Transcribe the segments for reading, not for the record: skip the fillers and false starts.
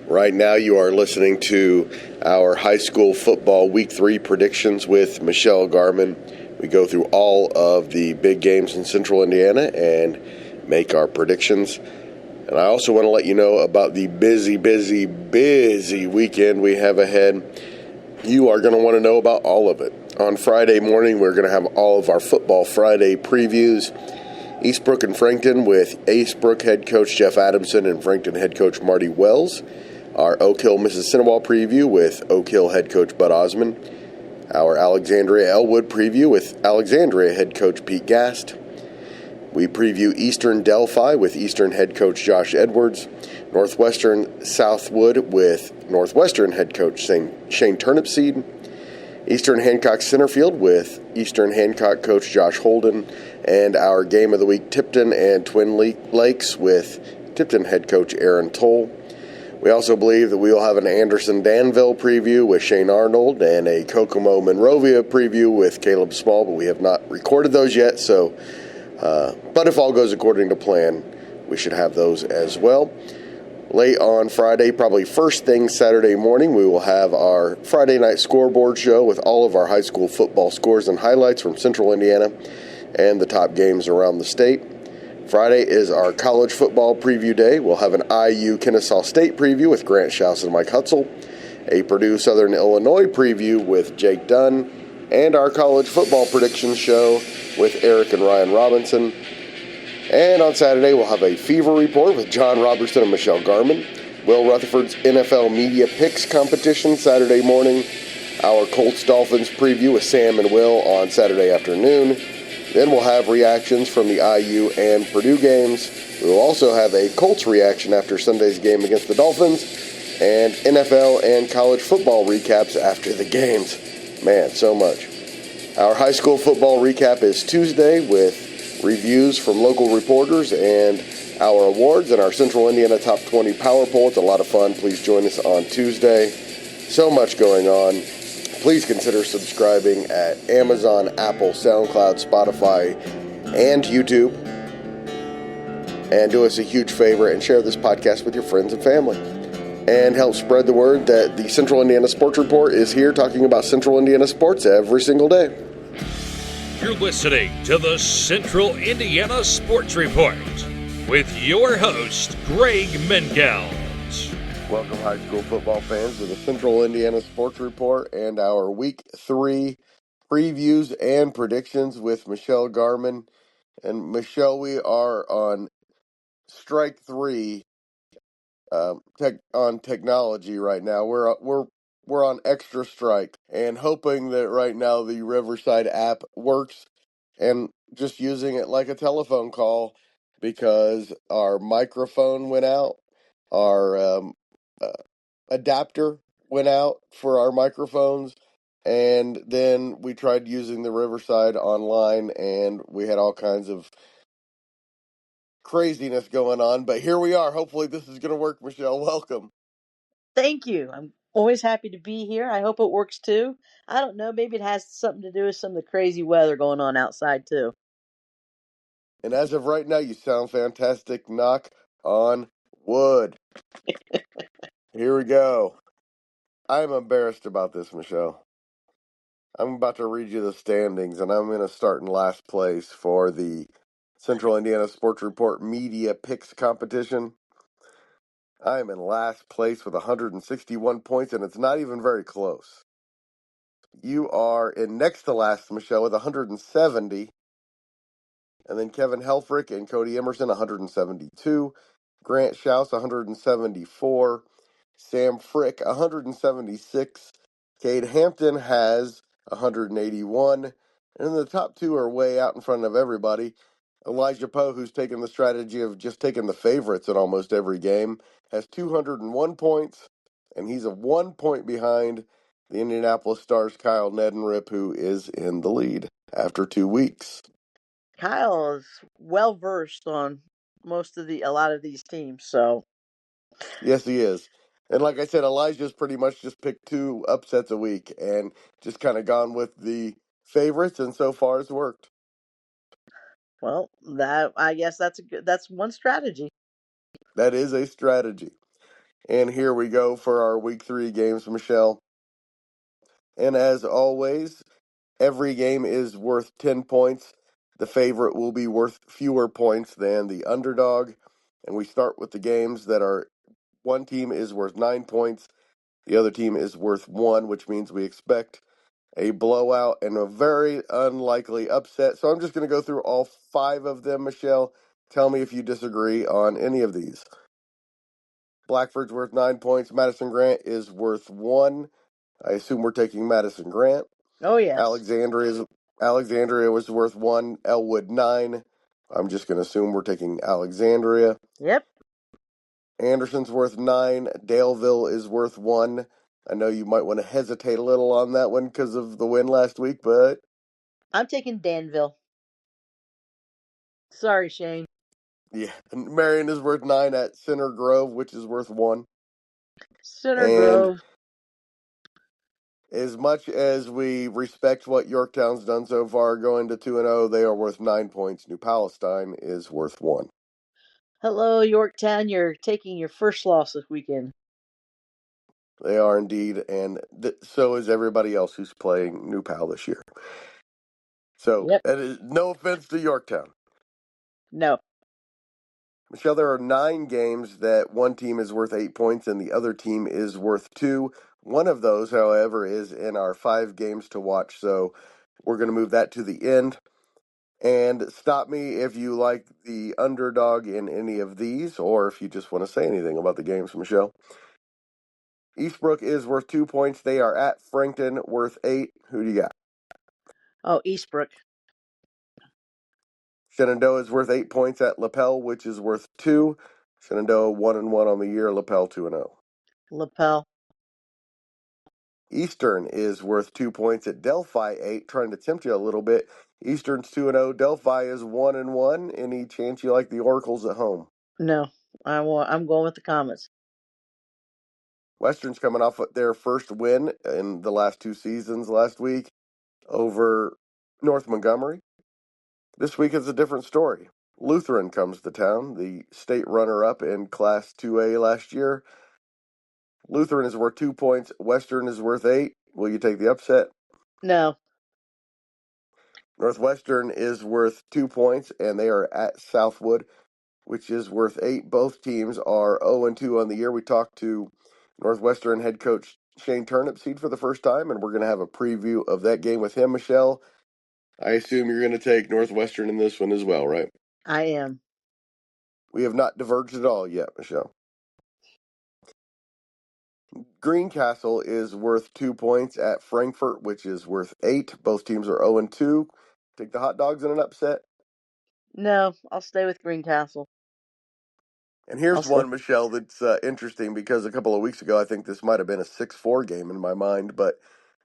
Right now you are listening to our high school football week 3 predictions with Michelle Garmon. We go through all of the big games in central Indiana and make our predictions. And I also want to let you know about the busy weekend we have ahead. You are going to want to know about all of it. On Friday morning, we're going to have all of our Football Friday previews. Eastbrook and Frankton with Eastbrook head coach Jeff Adamson and Frankton head coach Marty Wells. Our Oak Hill Mississinewa preview with Oak Hill head coach Bud Osmond. Our Alexandria Elwood preview with Alexandria head coach Pete Gast. We preview Eastern Delphi with Eastern head coach Josh Edwards. Northwestern Southwood with Northwestern head coach Shane Turnipseed. Eastern Hancock Centerfield with Eastern Hancock coach Josh Holden. And our game of the week, Tipton and Twin Lakes with Tipton head coach Aaron Toll. We also believe that we will have an Anderson-Danville preview with Shane Arnold and a Kokomo-Monrovia preview with Caleb Small, but we have not recorded those yet. But if all goes according to plan, we should have those as well. Late on Friday, probably first thing Saturday morning, we will have our Friday night scoreboard show with all of our high school football scores and highlights from Central Indiana and the top games around the state. Friday is our college football preview day. We'll have an IU Kennesaw State preview with Grant Schaus and Mike Hutzel, a Purdue Southern Illinois preview with Jake Dunn, and our college football prediction show with Eric and Ryan Robinson. And on Saturday, we'll have a fever report with John Robertson and Michelle Garmon. Will Rutherford's NFL Media Picks competition Saturday morning. Our Colts-Dolphins preview with Sam and Will on Saturday afternoon. Then we'll have reactions from the IU and Purdue games. We will also have a Colts reaction after Sunday's game against the Dolphins. And NFL and college football recaps after the games. Man, so much. Our high school football recap is Tuesday with reviews from local reporters and our awards and our Central Indiana Top 20 Power Poll. It's a lot of fun. Please join us on Tuesday. So much going on. Please consider subscribing at Amazon, Apple, SoundCloud, Spotify, and YouTube. And do us a huge favor and share this podcast with your friends and family. And help spread the word that the Central Indiana Sports Report is here talking about Central Indiana sports every single day. You're listening to the Central Indiana Sports Report with your host, Greg Mengelt. Welcome, high school football fans, to the Central Indiana Sports Report and our Week 3 previews and predictions with Michelle Garmon. And Michelle, we are on strike 3 on technology right now. We're on extra strike and hoping that right now the Riverside app works and just using it like a telephone call because our microphone went out, our adapter went out for our microphones, and then we tried using the Riverside online and we had all kinds of craziness going on, but here we are. Hopefully this is going to work. Michelle, welcome. Thank you. I'm always happy to be here. I hope it works too. I don't know. Maybe it has something to do with some of the crazy weather going on outside too. And as of right now, you sound fantastic. Knock on wood. Here we go. I'm embarrassed about this, Michelle. I'm about to read you the standings, and I'm going to start in last place for the Central Indiana Sports Report Media Picks competition. I am in last place with 161 points, and it's not even very close. You are in next to last, Michelle, with 170. And then Kevin Helfrich and Cody Emerson, 172. Grant Schaus, 174. Sam Frick, 176. Cade Hampton has 181. And then the top two are way out in front of everybody. Elijah Poe, who's taken the strategy of just taking the favorites in almost every game, has 201 points, and he's a 1 point behind the Indianapolis Stars' Kyle Nedenrip, who is in the lead after 2 weeks. Kyle is well versed on a lot of these teams, so Yes, he is. And like I said, Elijah's pretty much just picked 2 upsets a week and just kind of gone with the favorites, and so far it's worked. well, I guess that's one strategy. That is a strategy. And here we go for our Week 3 games, Michelle. And as always, every game is worth 10 points. The favorite will be worth fewer points than the underdog. And we start with the games that are one team is worth 9 points, the other team is worth 1, which means we expect a blowout and a very unlikely upset. So I'm just going to go through all 5 of them, Michelle. Tell me if you disagree on any of these. Blackford's worth 9 points. Madison-Grant is worth 1. I assume we're taking Madison-Grant. Oh, yes. Alexandria was worth 1. Elwood 9. I'm just going to assume we're taking Alexandria. Yep. Anderson's worth 9. Daleville is worth 1. I know you might want to hesitate a little on that one because of the win last week, but I'm taking Danville. Sorry, Shane. yeah. Marion is worth 9 at Center Grove, which is worth 1. Center And Grove. as much as we respect what Yorktown's done so far, going to 2-0, they are worth 9 points. New Palestine is worth 1. Hello, Yorktown. You're taking your first loss this weekend. They are indeed, and so is everybody else who's playing New Pal this year. So, Yep. that is no offense to Yorktown. No. Michelle, there are 9 games that one team is worth 8 points and the other team is worth 2. One of those, however, is in our 5 games to watch, so we're going to move that to the end. And stop me if you like the underdog in any of these, or if you just want to say anything about the games, Michelle. Eastbrook is worth 2 points. They are at Frankton, worth 8. Who do you got? Oh, Eastbrook. Shenandoah is worth 8 points at Lapel, which is worth 2. Shenandoah 1-1 on the year. Lapel 2-0. Lapel. Eastern is worth 2 points at Delphi 8, trying to tempt you a little bit. Eastern's 2-0. Delphi is 1-1. Any chance you like the Oracles at home? No. I'm going with the Comets. Western's coming off their first win in the last 2 seasons last week over North Montgomery. This week is a different story. Lutheran comes to town, the state runner-up in Class 2A last year. Lutheran is worth 2 points. Western is worth 8. Will you take the upset? No. Northwestern is worth 2 points, and they are at Southwood, which is worth 8. Both teams are 0-2 on the year. We talked to Northwestern head coach Shane Turnipseed for the first time, and we're going to have a preview of that game with him, Michelle. I assume you're going to take Northwestern in this one as well, right? I am. We have not diverged at all yet, Michelle. Greencastle is worth 2 points at Frankfort, which is worth 8. Both teams are 0-2. Take the hot dogs in an upset. No, I'll stay with Greencastle. And here's one, Michelle, that's interesting because a couple of weeks ago, I think this might have been a 6-4 game in my mind, but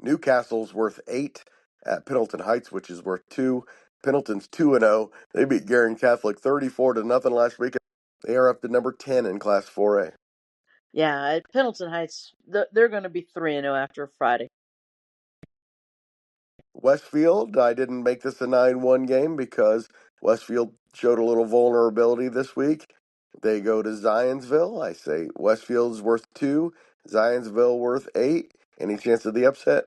Newcastle's worth 8 at Pendleton Heights, which is worth 2. Pendleton's 2-0. They beat Guerin Catholic 34-0 last week. They are up to number 10 in Class 4A. Yeah, at Pendleton Heights, they're going to be 3-0 after Friday. Westfield, I didn't make this a 9-1 game because Westfield showed a little vulnerability this week. They go to Zionsville. I say Westfield's worth 2, Zionsville worth 8. Any chance of the upset?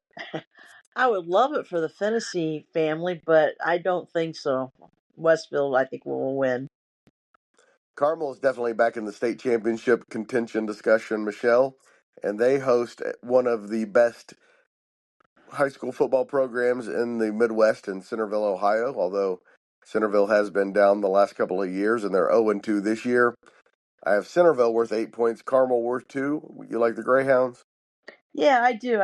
I would love it for the Fennessy family, but I don't think so. Westfield, I think, will win. Carmel is definitely back in the state championship contention discussion, Michelle, and they host one of the best high school football programs in the Midwest in Centerville, Ohio, although Centerville has been down the last couple of years, and they're 0-2 this year. I have Centerville worth 8 points, Carmel worth 2. You like the Greyhounds? Yeah, I do.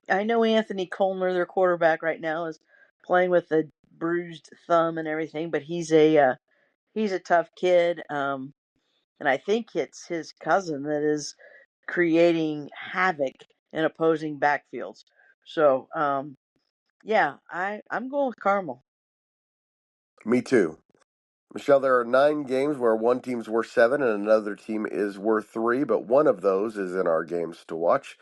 I know Anthony Colner, their quarterback right now, is playing with a bruised thumb and everything, but he's a tough kid. And I think it's his cousin that is creating havoc in opposing backfields. So, yeah, I'm going with Carmel. Me too. Michelle, there are 9 games where one team's worth 7 and another team is worth 3, but one of those is in our games to watch.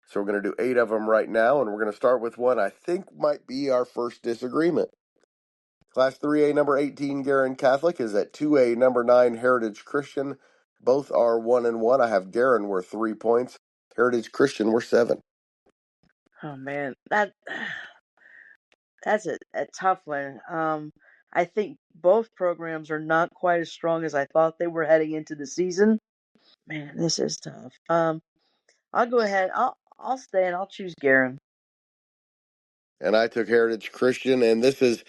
So we're going to do 8 of them right now, and we're going to start with one I think might be our first disagreement. Class 3A number 18 Guerin Catholic is at 2A number 9 Heritage Christian. Both are 1-1. I have Guerin worth 3 points. Heritage Christian worth 7. Oh man, that's a tough one. I think both programs are not quite as strong as I thought they were heading into the season. Man, this is tough. I'll go ahead. I'll stay and I'll choose Guerin. And I took Heritage Christian, and this is,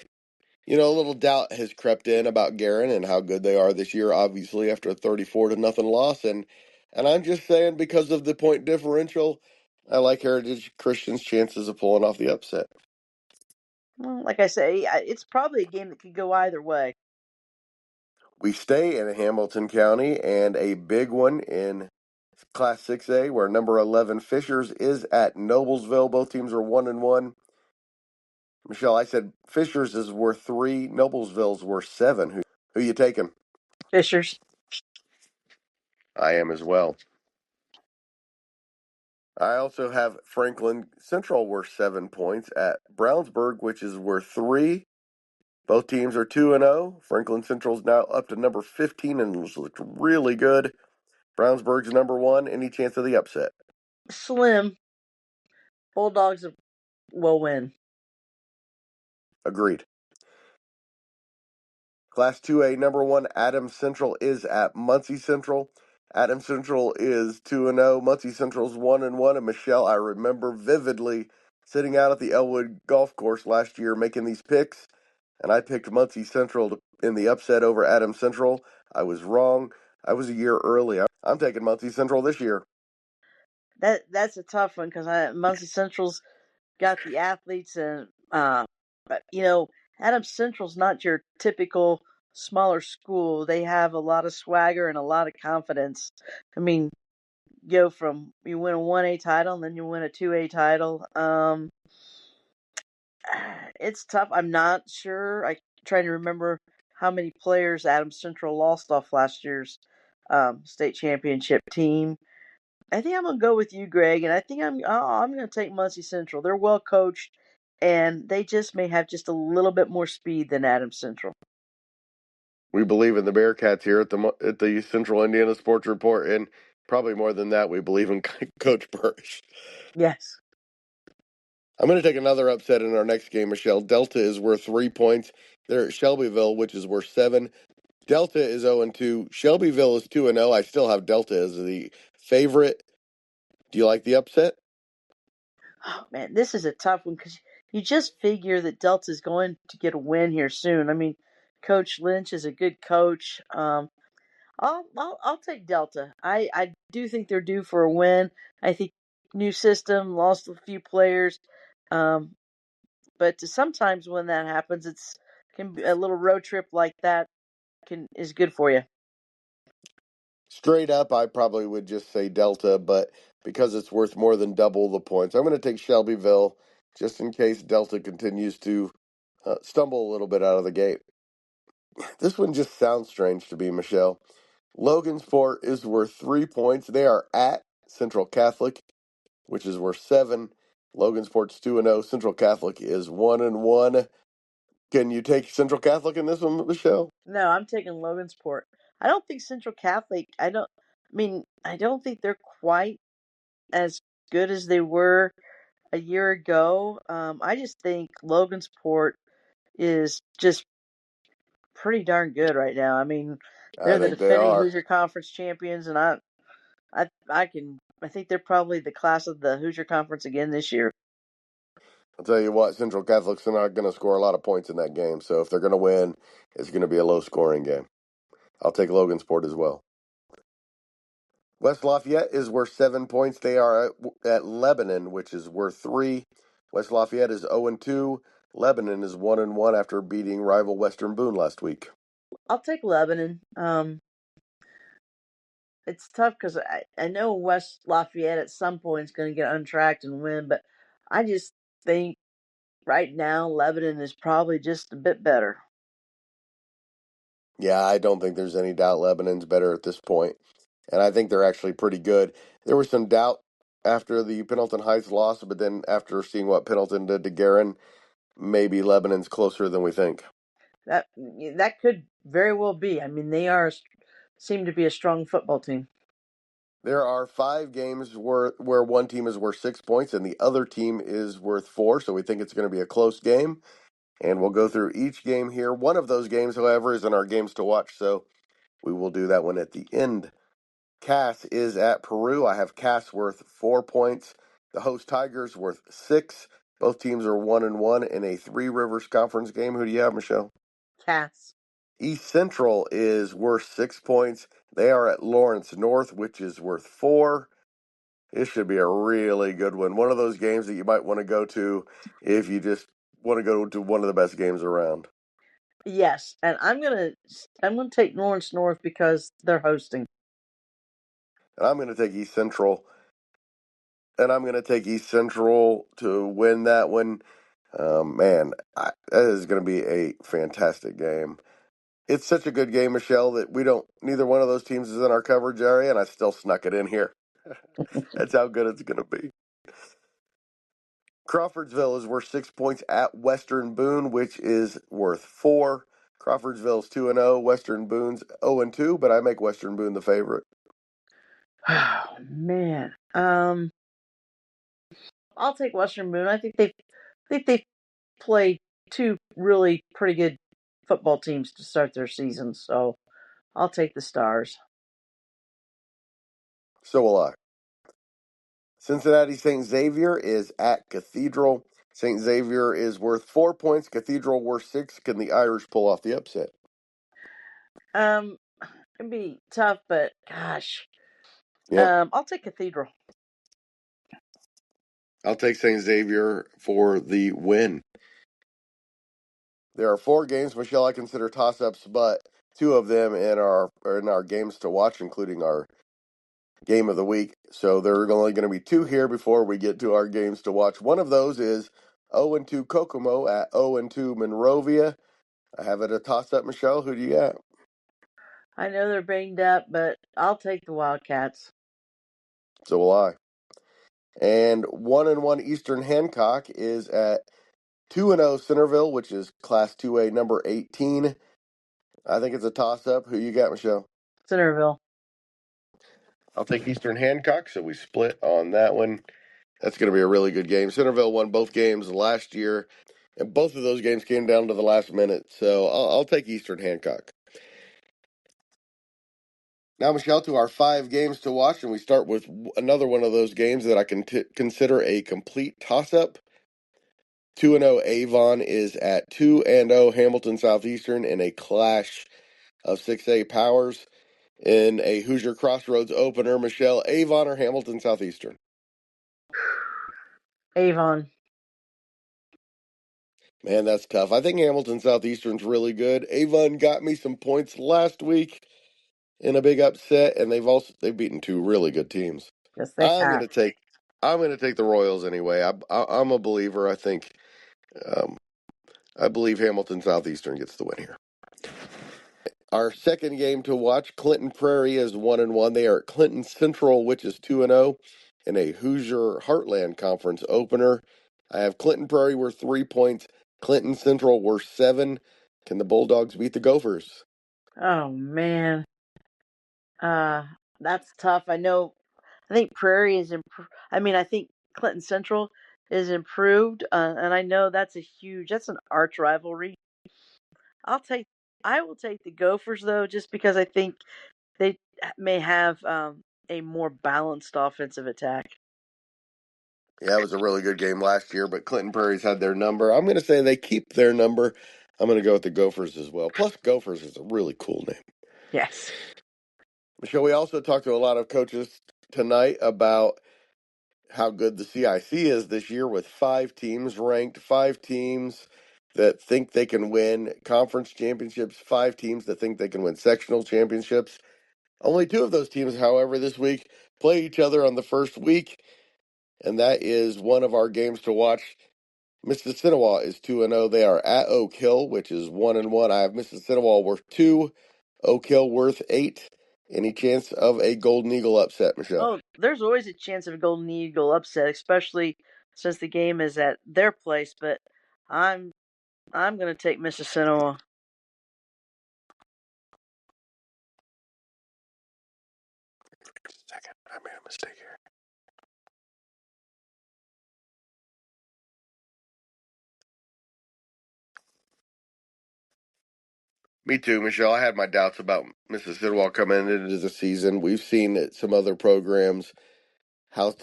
a little doubt has crept in about Guerin and how good they are this year, obviously, after a 34-0 loss. And I'm just saying, because of the point differential, I like Heritage Christian's chances of pulling off the upset. Well, like I say, it's probably a game that could go either way. We stay in Hamilton County, and a big one in Class 6A, where number 11 Fishers is at Noblesville. Both teams are 1-1. Michelle, I said Fishers is worth 3, Noblesville's worth 7. Who you taking? Fishers. I am as well. I also have Franklin Central worth 7 points at Brownsburg, which is worth 3. Both teams are 2-0. Franklin Central's now up to number 15 and has looked really good. Brownsburg's number 1. Any chance of the upset? Slim. Bulldogs will win. Agreed. Class 2A, number 1, Adams Central is at Muncie Central. Adams Central is 2-0. Muncie Central's 1-1. And Michelle, I remember vividly sitting out at the Elwood golf course last year making these picks, and I picked Muncie Central in the upset over Adams Central. I was wrong. I was a year early. I'm taking Muncie Central this year. That's a tough one because Muncie Central's got the athletes but Adams Central's not your typical smaller school. They have a lot of swagger and a lot of confidence. I mean, you win a 1A title and then you win a 2A title. It's tough. I'm not sure. I trying to remember how many players Adams Central lost off last year's state championship team. I think I'm gonna go with you, Greg, and I think I'm gonna take Muncie Central. They're well coached, and they just may have just a little bit more speed than Adams Central. We believe in the Bearcats here at the Central Indiana Sports Report, and probably more than that, we believe in Coach Burrish. Yes. I'm going to take another upset in our next game, Michelle. Delta is worth 3 points. They're at Shelbyville, which is worth 7. Delta is 0-2. Shelbyville is 2-0. I still have Delta as the favorite. Do you like the upset? Oh man, this is a tough one because you just figure that Delta's going to get a win here soon. I mean, Coach Lynch is a good coach. I'll take Delta. I do think they're due for a win. I think new system, lost a few players, but sometimes when that happens, can be a little road trip like that is good for you. Straight up, I probably would just say Delta, but because it's worth more than double the points, I'm going to take Shelbyville just in case Delta continues to stumble a little bit out of the gate. This one just sounds strange to me, Michelle. Logansport is worth 3 points. They are at Central Catholic, which is worth 7. Logansport's 2-0. Central Catholic is 1-1. Can you take Central Catholic in this one, Michelle? No, I'm taking Logansport. I don't think Central Catholic. I don't think they're quite as good as they were a year ago. I just think Logansport is just pretty darn good right now. I mean, I they're the think they defending are. Hoosier Conference champions, and I think they're probably the class of the Hoosier Conference again this year. I'll tell you what, Central Catholic's not going to score a lot of points in that game, so if they're going to win, it's going to be a low-scoring game. I'll take Logansport as well. West Lafayette is worth 7 points. They are at Lebanon, which is worth 3. West Lafayette is 0-2. Lebanon is 1-1 after beating rival Western Boone last week. I'll take Lebanon. It's tough because I know West Lafayette at some point is going to get untracked and win, but I just think right now Lebanon is probably just a bit better. Yeah, I don't think there's any doubt Lebanon's better at this point, and I think they're actually pretty good. There was some doubt after the Pendleton Heights loss, but then after seeing what Pendleton did to Guerin, maybe Lebanon's closer than we think. That could very well be. I mean, they are seem to be a strong football team. There are 5 games where one team is worth 6 points and the other team is worth 4, so we think it's going to be a close game. And we'll go through each game here. One of those games, however, is in our games to watch, so we will do that one at the end. Cass is at Peru. I have Cass worth 4 points. The host Tigers worth 6. Both teams are 1-1 in a Three Rivers Conference game. Who do you have, Michelle? Cass. East Central is worth 6 points. They are at Lawrence North, which is worth 4. This should be a really good one. One of those games that you might want to go to if you just want to go to one of the best games around. Yes, and I'm gonna take Lawrence North because they're hosting. And I'm going to take East Central. And I'm going to take East Central to win that one. That is going to be a fantastic game. It's such a good game, Michelle, that neither one of those teams is in our coverage area, and I still snuck it in here. That's how good it's going to be. Crawfordsville is worth 6 points at Western Boone, which is worth 4. Crawfordsville's 2-0, Western Boone's 0-2, but I make Western Boone the favorite. Oh man, I'll take Western Boone. I think they played 2 really pretty good football teams to start their season, so I'll take the Stars. So will I. Cincinnati St. Xavier is at Cathedral. St. Xavier is worth 4 points. Cathedral worth 6. Can the Irish pull off the upset? It'd be tough, but gosh, Yeah. I'll take Cathedral. I'll take St. Xavier for the win. There are 4 games, Michelle, I consider toss-ups, but 2 of them are in our games to watch, including our game of the week. So there are only going to be 2 here before we get to our games to watch. One of those is 0-2 Kokomo at 0-2 Monrovia. I have it a toss-up, Michelle. Who do you got? I know they're banged up, but I'll take the Wildcats. So will I. And 1-1 Eastern Hancock is at 2-0 Centerville, which is Class 2A number 18. I think it's a toss-up. Who you got, Michelle? Centerville. I'll take Eastern Hancock, so we split on that one. That's going to be a really good game. Centerville won both games last year, and both of those games came down to the last minute, so I'll take Eastern Hancock. Now, Michelle, to our 5 games to watch, and we start with another one of those games that I can consider a complete toss-up. 2-0 Avon is at 2-0 Hamilton Southeastern in a clash of 6A powers. In a Hoosier Crossroads opener, Michelle, Avon or Hamilton Southeastern? Avon. Man, that's tough. I think Hamilton Southeastern's really good. Avon got me some points last week in a big upset, and they've beaten 2 really good teams. Yes, they have. I'm gonna take the Royals anyway. I'm a believer. I believe Hamilton Southeastern gets the win here. Our second game to watch, Clinton Prairie is 1-1. They are at Clinton Central, which is 2-0 in a Hoosier Heartland Conference opener. I have Clinton Prairie worth 3 points. Clinton Central worth 7. Can the Bulldogs beat the Gophers? Oh man, that's tough. I know. I think Prairie is I think Clinton Central is improved, and I know that's an arch rivalry. I'll take. I will take the Gophers though, just because I think they may have a more balanced offensive attack. Yeah, it was a really good game last year, but Clinton Prairie's had their number. I'm going to say they keep their number. I'm going to go with the Gophers as well. Plus, Gophers is a really cool name. Yes. Michelle, we also talked to a lot of coaches tonight about how good the CIC is this year with 5 teams ranked, 5 teams that think they can win conference championships, 5 teams that think they can win sectional championships. Only 2 of those teams, however, this week play each other on the first week, and that is one of our games to watch. Mississinewa is 2-0. They are at Oak Hill, which is 1-1. I have Mississinewa worth 2, Oak Hill worth 8. Any chance of a Golden Eagle upset, Michelle? Oh, there's always a chance of a Golden Eagle upset, especially since the game is at their place. But I'm going to take Mississinewa. Mistake here. Me too, Michelle. I had my doubts about Mississinewa coming into the season. We've seen at some other programs how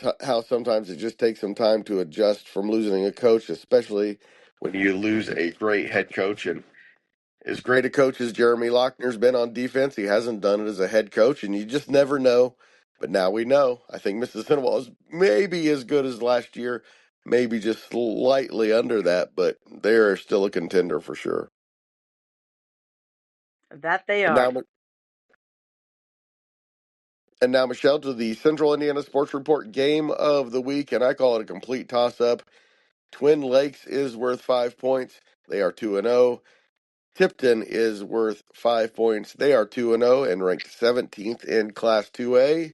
sometimes it just takes some time to adjust from losing a coach, especially when you lose a great head coach. And as great a coach as Jeremy Lochner's been on defense, he hasn't done it as a head coach, and you just never know. But now we know. I think Mississinewa is maybe as good as last year, maybe just slightly under that, but they're still a contender for sure. That they And are. now, Michelle, to the Central Indiana Sports Report game of the week, and I call it a complete toss-up. Twin Lakes is worth 5 points. They are 2-0. Tipton is worth 5 points. They are 2-0 and ranked 17th in Class 2A.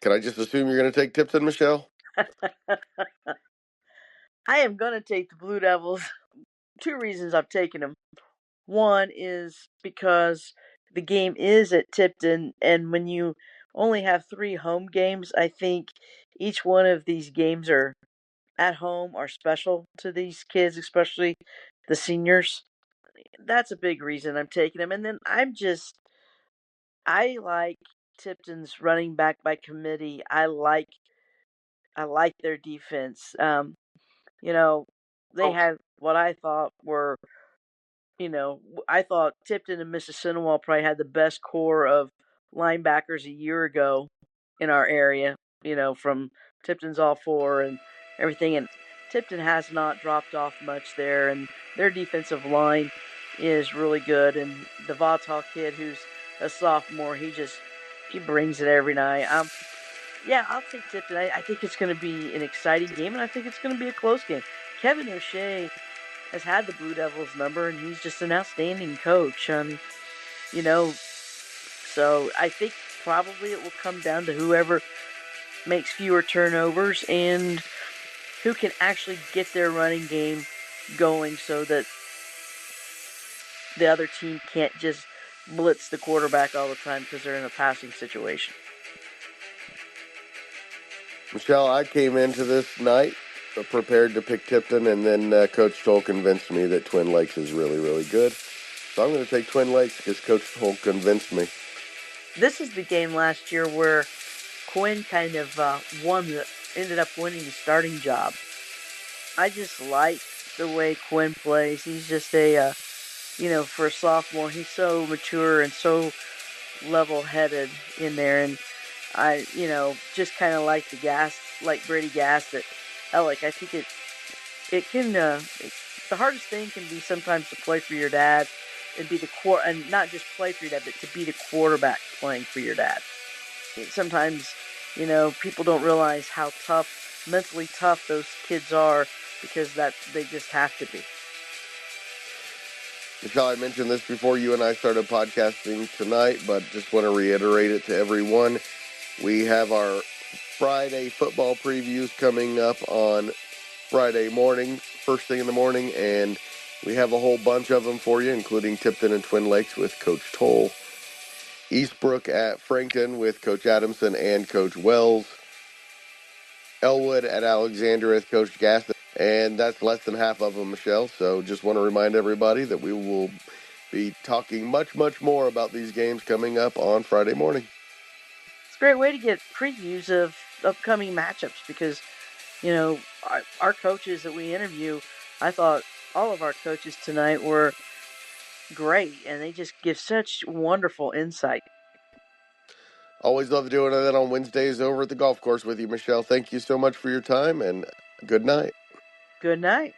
Can I just assume you're going to take Tipton, Michelle? I am going to take the Blue Devils. 2 reasons I'm taking them. One is because the game is at Tipton, and when you only have 3 home games, I think each one of these games are at home are special to these kids, especially the seniors. That's a big reason I'm taking them. And then I like Tipton's running back by committee. I like their defense. You know, they had what I thought were, I thought Tipton and Mississinewa probably had the best core of linebackers a year ago in our area, from Tipton's all 4 and everything. And Tipton has not dropped off much there, and their defensive line is really good. And the Vaughtal kid, who's a sophomore, he brings it every night. Yeah, I'll take Tipton. I think it's going to be an exciting game, and I think it's going to be a close game. Kevin O'Shea has had the Blue Devils number, and he's just an outstanding coach. So I think probably it will come down to whoever makes fewer turnovers and who can actually get their running game going so that the other team can't just blitz the quarterback all the time because they're in a passing situation. Michelle, I came into this night prepared to pick Tipton, and then Coach Toll convinced me that Twin Lakes is really, really good. So I'm going to take Twin Lakes because Coach Toll convinced me. This is the game last year where Quinn kind of ended up winning the starting job. I just like the way Quinn plays. He's just for a sophomore, he's so mature and so level-headed in there. And I, just kind of like like Brady Gass at Alec. I think it can, the hardest thing can be sometimes to play for your dad and be and not just play for your dad, but to be the quarterback playing for your dad. Sometimes, people don't realize how mentally tough those kids are because they just have to be. Michelle, I mentioned this before you and I started podcasting tonight, but just want to reiterate it to everyone. We have our Friday football previews coming up on Friday morning, first thing in the morning, and we have a whole bunch of them for you, including Tipton and Twin Lakes with Coach Toll, Eastbrook at Frankton with Coach Adamson and Coach Wells, Elwood at Alexandria with Coach Gass, and that's less than half of them, Michelle. So just want to remind everybody that we will be talking much, much more about these games coming up on Friday morning. It's a great way to get previews of upcoming matchups because, our coaches that we interview, I thought all of our coaches tonight were great, and they just give such wonderful insight. Always love doing that on Wednesdays over at the golf course with you, Michelle. Thank you so much for your time, and good night. Good night.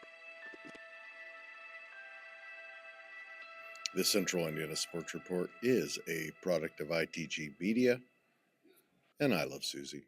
The Central Indiana Sports Report is a product of ITG Media, and I love Susie.